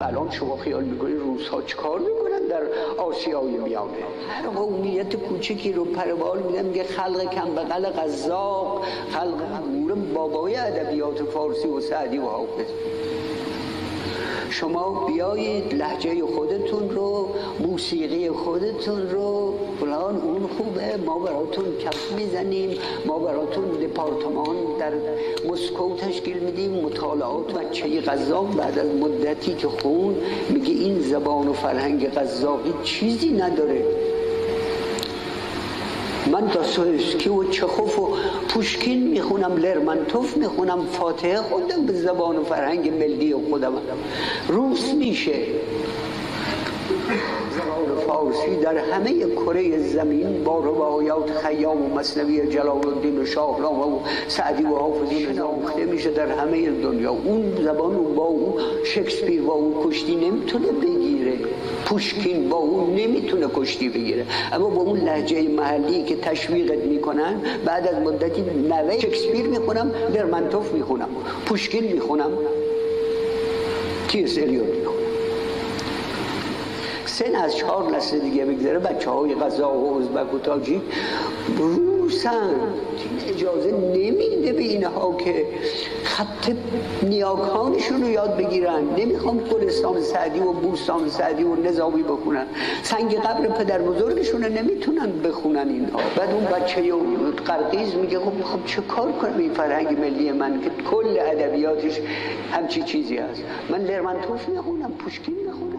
الان شما خیال میکنید روس‌ها چیکار میکنن در آسیای میانه؟ هر قومیت کوچکی رو پروبال میدن، میگه خلق کم بغل قزاق، خلق بابای ادبیات فارسی و سعدی و حافظ. شما بیایید لهجه خودتون رو، موسیقی خودتون رو، فلان اون خوبه، ما براتون کف میزنیم، ما براتون دپارتمان در مسکو تشکیل میدیم. مطالعات بچه قزاق بعد از مدتی که خون میگه این زبان و فرهنگ قزاقی چیزی نداره. من داستایوفسکی و چخوف و پوشکین میخونم، لرمنتوف میخونم، فاتحه خوندم به زبان و فرهنگ ملی خودم. روس میشه زبان فارسی در همه کره زمین با روایات خیام و مثنوی جلال الدین و شاهنامه و سعدی و حافظی نظامخته میشه در همه دنیا. اون زبان رو با اون شکسپیر با اون کشتی نمیتونه بگیره، پوشکین با اون نمیتونه کشتی بگیره، اما با اون لهجه محلی که تشویقت میکنن بعد از مدتی نوه شکسپیر میخونم، لرمنتوف میخونم، پوشکین میخونم، تیس الیوت میخونم. سن از 4 نسل دیگه بگذره بچه های قزاق و ازبک و تاجیک روسن. اجازه نمیده به اینها که خط نیاکانشون رو یاد بگیرن. نمیخوام گلستان سعدی و بوستان سعدی و نظامی بخونن، سنگ قبر پدر بزرگشون رو نمیتونن بخونن اینها. بعد اون بچه قرقیز میگه خب چه کار کنم این فرهنگ ملی من که کل ادبیاتش همچی چیزی هست. من لرمنتوف میخونم، پوشکین میخونم.